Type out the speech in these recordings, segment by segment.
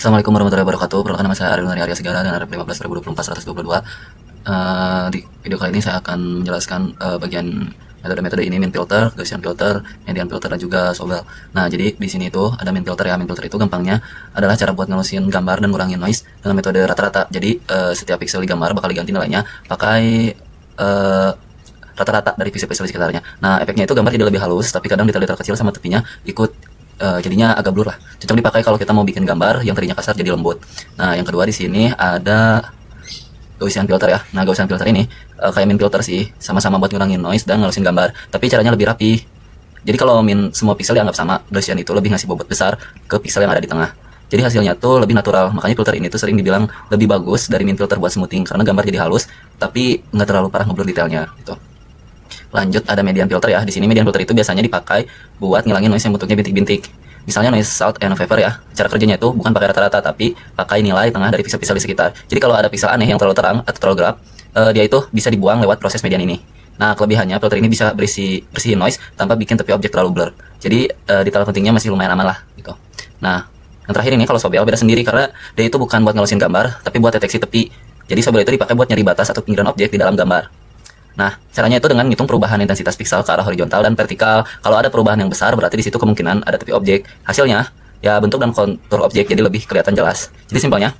Assalamualaikum warahmatullahi wabarakatuh. Perkenalkan nama saya Ariel dari Arya Segara dan RP 15 2024 122. Di video kali ini saya akan menjelaskan bagian metode-metode ini: min filter, Gaussian filter, median filter, dan juga sobel. Nah, jadi di sini itu ada min filter ya. Min filter itu gampangnya adalah cara buat ngelusin gambar dan ngurangin noise dengan metode rata-rata. Jadi setiap pixel di gambar bakal diganti nilainya pakai rata-rata dari pixel-pixel di sekitarnya. Nah, efeknya itu gambar jadi lebih halus, tapi kadang detail-detail kecil sama tepinya ikut jadinya agak blur lah. Cocok dipakai kalau kita mau bikin gambar yang tadinya kasar jadi lembut. Nah, yang kedua di sini ada Gaussian filter ya. Nah, Gaussian filter ini kayak min filter sih, sama-sama buat ngurangin noise dan ngelusin gambar, tapi caranya lebih rapi. Jadi kalau min semua pixel dianggap sama, Gaussian itu lebih ngasih bobot besar ke pixel yang ada di tengah. Jadi hasilnya tuh lebih natural. Makanya filter ini tuh sering dibilang lebih bagus dari min filter buat smoothing karena gambar jadi halus, tapi nggak terlalu parah ngeblur detailnya gitu. Lanjut ada median filter ya. Di sini median filter itu biasanya dipakai buat ngilangin noise yang bentuknya bintik-bintik. Misalnya noise salt and vapor ya. Cara kerjanya itu bukan pakai rata-rata tapi pakai nilai tengah dari pixel-pixel di sekitar. Jadi kalau ada pixel aneh yang terlalu terang atau terlalu gelap, dia itu bisa dibuang lewat proses median ini. Nah, kelebihannya filter ini bisa bersihin noise tanpa bikin tepi objek terlalu blur. Jadi detail pentingnya masih lumayan aman lah gitu. Nah, yang terakhir ini kalau sobel beda sendiri karena dia itu bukan buat ngelusin gambar tapi buat deteksi tepi. Jadi sobel itu dipakai buat nyari batas atau pinggiran objek di dalam gambar. Nah, caranya itu dengan ngitung perubahan intensitas piksel ke arah horizontal dan vertikal. Kalau ada perubahan yang besar, berarti di situ kemungkinan ada tepi objek. Hasilnya, ya bentuk dan kontur objek jadi lebih kelihatan jelas. Jadi simpelnya,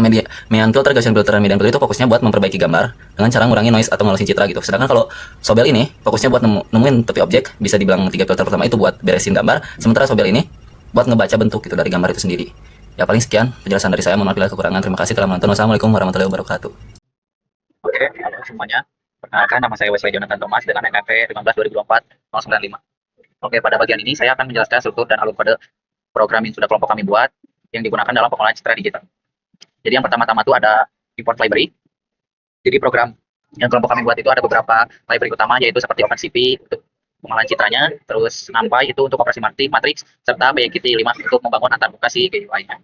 median filter, Gaussian filter, dan median filter itu fokusnya buat memperbaiki gambar dengan cara ngurangi noise atau ngelusin citra gitu. Sedangkan kalau sobel ini fokusnya buat nemuin tepi objek, bisa dibilang 3 filter pertama itu buat beresin gambar, sementara sobel ini buat ngebaca bentuk gitu dari gambar itu sendiri. Ya paling sekian penjelasan dari saya, mohon maaf bila kekurangan. Terima kasih telah menonton. Wassalamualaikum warahmatullahi wabarakatuh. Oke, halo semuanya. Perkenalkan, nama saya Wesley Jonathan Thomas dengan NKP 15 2024 095. Oke, pada bagian ini saya akan menjelaskan struktur dan alur kode program yang sudah kelompok kami buat yang digunakan dalam pengolahan citra digital. Jadi yang pertama-tama itu ada import library. Jadi program yang kelompok kami buat itu ada beberapa library utama, yaitu seperti OpenCV untuk pengolahan citranya, terus NumPy itu untuk operasi matriks, serta PyKit 5 untuk membangun antarmuka si GUI-nya.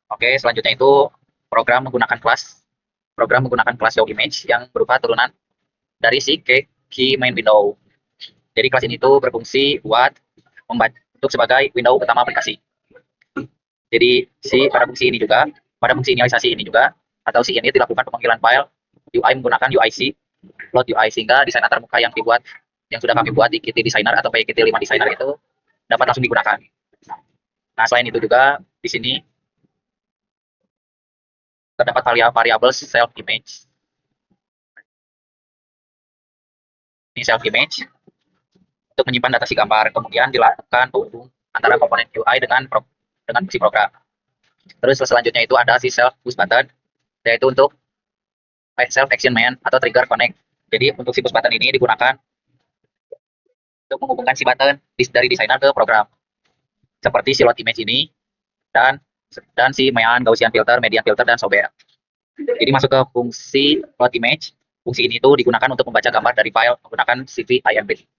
Oke, selanjutnya itu program menggunakan kelas show image yang berupa turunan dari si key main window. Jadi kelas ini tuh berfungsi buat untuk sebagai window utama aplikasi. Jadi pada fungsi inisialisasi ini juga atau si ini dilakukan pemanggilan file UI menggunakan UIC load UI sehingga desain antarmuka yang sudah kami buat di Kitty Designer atau PyKit 5 Designer itu dapat langsung digunakan. Nah, selain itu juga di sini terdapat variabel self image. Ini self image untuk menyimpan data si gambar, kemudian dilakukan penghubung antara komponen UI dengan fungsi program. Terus selanjutnya itu ada si self push button, yaitu untuk self action man atau trigger connect. Jadi untuk si push button ini digunakan untuk menghubungkan si button dari desainer ke program, seperti si load image ini dan si main Gaussian filter, median filter, dan sobel. Jadi masuk ke fungsi load image. Fungsi ini tuh digunakan untuk membaca gambar dari file menggunakan CV-IMP.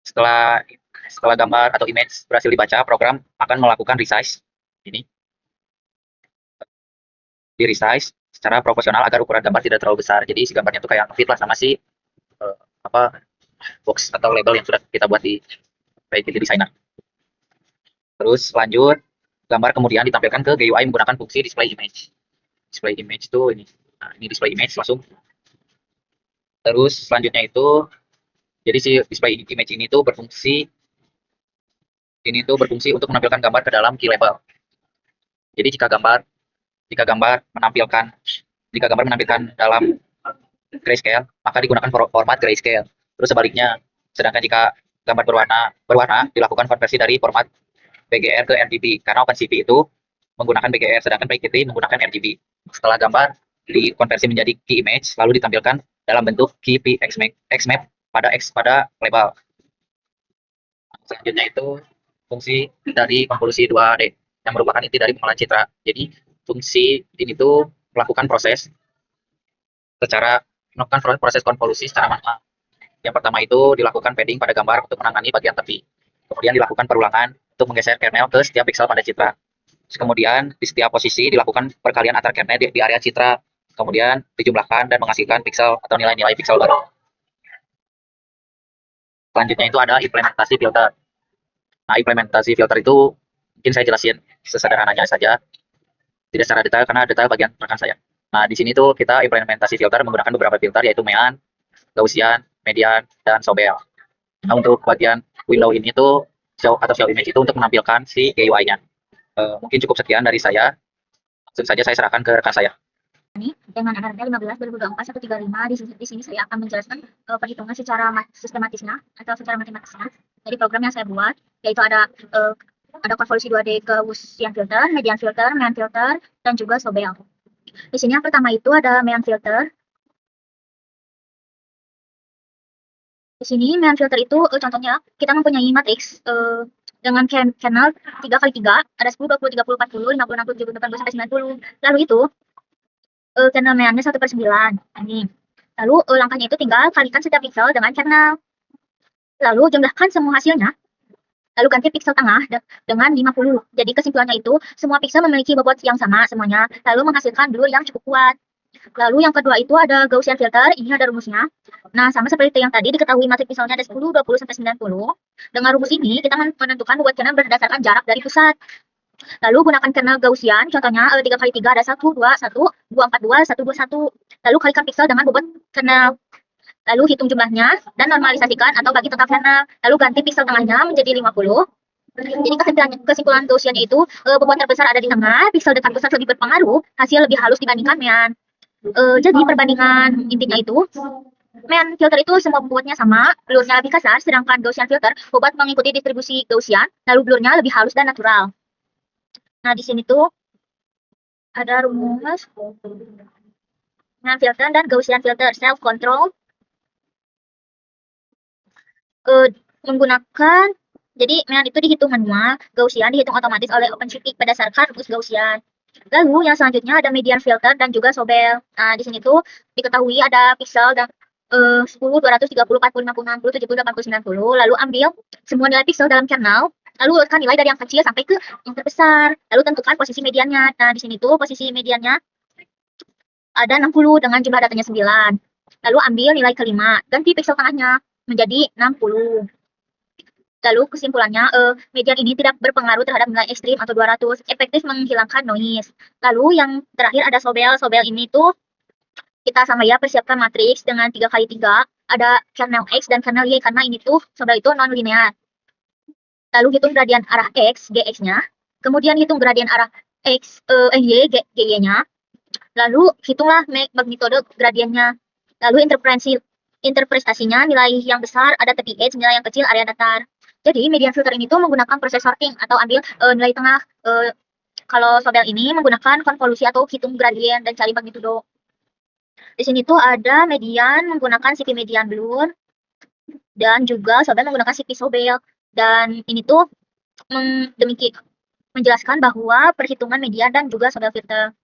Setelah gambar atau image berhasil dibaca, program akan melakukan resize ini. Di resize secara proporsional agar ukuran gambar tidak terlalu besar. Jadi si gambarnya tuh kayak fit lah sama si box atau label yang sudah kita buat di PyKit Designer. Terus lanjut, gambar kemudian ditampilkan ke GUI menggunakan fungsi display image. Display image tuh ini. Nah, ini display image langsung. Terus selanjutnya itu, jadi si display image ini tuh berfungsi untuk menampilkan gambar ke dalam key label. Jadi jika gambar menampilkan dalam grayscale, maka digunakan format grayscale. Terus sebaliknya, sedangkan jika gambar berwarna dilakukan konversi dari format BGR ke RGB, karena OpenCV itu menggunakan BGR, sedangkan PyKit menggunakan RGB. Setelah gambar dikonversi menjadi key image, lalu ditampilkan dalam bentuk key XMAP pada label. Selanjutnya itu fungsi dari konvolusi 2D yang merupakan inti dari pengolahan citra. Jadi fungsi ini tuh melakukan proses konvolusi secara manual. Yang pertama itu dilakukan padding pada gambar untuk menangani bagian tepi. Kemudian dilakukan perulangan untuk menggeser kernel ke setiap pixel pada citra. Kemudian di setiap posisi dilakukan perkalian antar kernel di area citra. Kemudian dijumlahkan dan menghasilkan pixel atau nilai-nilai pixel baru. Selanjutnya itu ada implementasi filter. Nah, implementasi filter itu Mungkin saya jelasin sesederhananya saja, tidak secara detail karena detail bagian rekan saya. Nah, di sini tuh kita implementasi filter menggunakan beberapa filter yaitu Mean, Gaussian, Median, dan Sobel. Nah, untuk bagian window ini tuh show image itu untuk menampilkan si GUI-nya. Mungkin cukup sekian dari saya. Langsung saja saya serahkan ke rekan saya. Ini dengan NRT 15/2024/135 di sini saya akan menjelaskan perhitungan secara sistematisnya atau secara matematisnya dari program yang saya buat, yaitu ada konvolusi 2D Gaussian filter, median filter, Mean filter, dan juga Sobel. Di sini yang pertama itu ada Mean filter. Di sini Mean filter itu contohnya kita mempunyai matriks dengan channel 3x3, ada 10, 20, 30, 40, 50, 60, 70, 80, sampai 90. Lalu itu channel meannya 1/9. Ini. Lalu langkahnya itu tinggal kalikan setiap pixel dengan channel. Lalu jumlahkan semua hasilnya. Lalu ganti pixel tengah dengan 50. Jadi kesimpulannya itu semua pixel memiliki bobot yang sama semuanya. Lalu menghasilkan blur yang cukup kuat. Lalu yang kedua itu ada Gaussian filter. Ini ada rumusnya. Nah, sama seperti yang tadi diketahui matriks pixelnya ada 10, 20, sampai 90. Dengan rumus ini kita menentukan bobot channel berdasarkan jarak dari pusat. Lalu gunakan kernel Gaussian, contohnya 3x3 ada 1, 2, 1, 2, 4, 2, 1, 2, 1. Lalu kalikan pixel dengan bobot kernel. Lalu hitung jumlahnya dan normalisasikan atau bagi total kernel. Lalu ganti pixel tengahnya menjadi 50. Jadi kesimpulan Gaussian itu bobot terbesar ada di tengah, pixel dekat pusat lebih berpengaruh, hasil lebih halus dibandingkan Mean. Jadi perbandingan intinya itu Mean filter itu semua bobotnya sama, blurnya lebih kasar, sedangkan Gaussian filter bobot mengikuti distribusi Gaussian, lalu blurnya lebih halus dan natural. Nah, di sini tuh ada rumus Mean filter dan Gaussian filter self control menggunakan, jadi Mean itu dihitung manual, Gaussian dihitung otomatis oleh OpenCV berdasarkan rumus Gaussian. Lalu yang selanjutnya ada median filter dan juga Sobel. Nah, di sini tuh diketahui ada pixel dan 10, 200, 30, 40, 50, 60, 70, 80, 90. Lalu ambil semua nilai pixel dalam kernel, lalu urutkan nilai dari yang kecil sampai ke yang terbesar. Lalu tentukan posisi mediannya. Nah, di sini tuh posisi mediannya ada 60 dengan jumlah datanya 9. Lalu ambil nilai kelima, ganti pixel tengahnya menjadi 60. Lalu kesimpulannya, median ini tidak berpengaruh terhadap nilai ekstrim atau 200, efektif menghilangkan noise. Lalu yang terakhir ada Sobel. Sobel ini tuh kita sama ya persiapkan matriks dengan 3x3, ada kernel X dan kernel Y, karena ini tuh Sobel itu non-linear. Lalu hitung gradien arah X, GX-nya, kemudian hitung gradien arah X, Y, GY-nya, lalu hitunglah magnitude gradiennya, lalu interpretasinya nilai yang besar ada tepi edge, nilai yang kecil area datar. Jadi median filter ini tuh menggunakan proses sorting atau ambil nilai tengah. Kalau Sobel ini menggunakan konvolusi atau hitung gradien dan cari magnitudo. Di sini tuh ada median menggunakan CP median blur dan juga Sobel menggunakan CP Sobel. Dan ini tuh menjelaskan bahwa perhitungan median dan juga Sobel filter.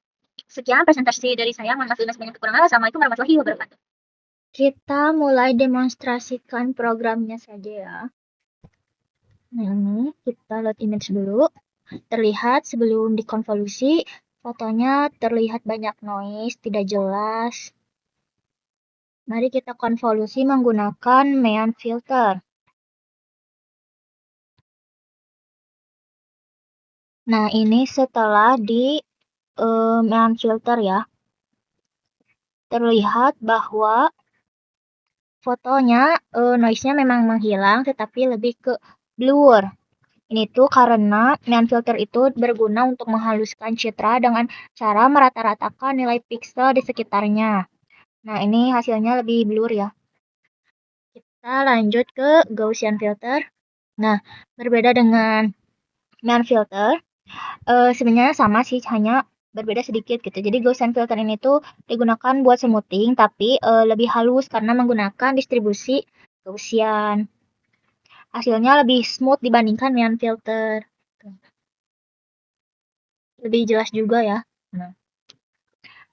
Sekian presentasi dari saya. Mohon maaf bila banyak kekurangan. Wassalamualaikum warahmatullahi wabarakatuh. Kita mulai demonstrasikan programnya saja ya. Nah, ini kita load image dulu. Terlihat sebelum dikonvolusi, fotonya terlihat banyak noise, tidak jelas. Mari kita konvolusi menggunakan Mean filter. Nah, ini setelah di Mean filter ya. Terlihat bahwa fotonya noise-nya memang menghilang, tetapi lebih ke blur. Ini tuh karena Mean filter itu berguna untuk menghaluskan citra dengan cara merata-ratakan nilai pixel di sekitarnya. Nah, ini hasilnya lebih blur ya. Kita lanjut ke Gaussian filter. Nah, berbeda dengan Mean filter, sebenarnya sama sih, hanya berbeda sedikit gitu. Jadi Gaussian filter ini tuh digunakan buat smoothing, tapi lebih halus karena menggunakan distribusi Gaussian. Hasilnya lebih smooth dibandingkan Mean filter. Lebih jelas juga ya. Nah,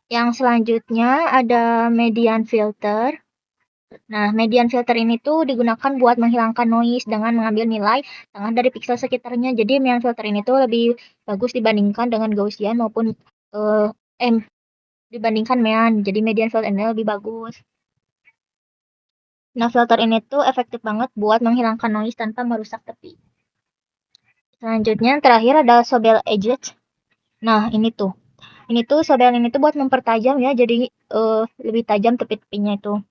yang selanjutnya ada median filter. Nah, median filter ini tuh digunakan buat menghilangkan noise dengan mengambil nilai tengah dari pixel sekitarnya. Jadi median filter ini tuh lebih bagus dibandingkan dengan Gaussian maupun dibandingkan Mean. Jadi median filter ini lebih bagus. Nah, filter ini tuh efektif banget buat menghilangkan noise tanpa merusak tepi. Selanjutnya terakhir ada Sobel Edges. Nah, ini tuh. Ini tuh sobel ini tuh buat mempertajam ya, jadi lebih tajam tepi-tepinya itu.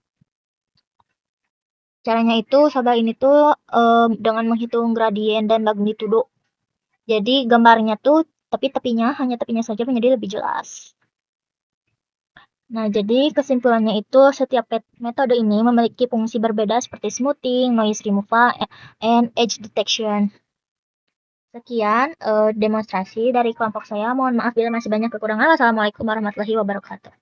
Caranya itu sobel ini tuh dengan menghitung gradien dan magnitudo. Jadi gambarnya tuh tepinya hanya tepinya saja menjadi lebih jelas. Nah, jadi kesimpulannya itu setiap metode ini memiliki fungsi berbeda seperti smoothing, noise removal, and edge detection. Sekian demonstrasi dari kelompok saya. Mohon maaf bila masih banyak kekurangan. Wassalamualaikum warahmatullahi wabarakatuh.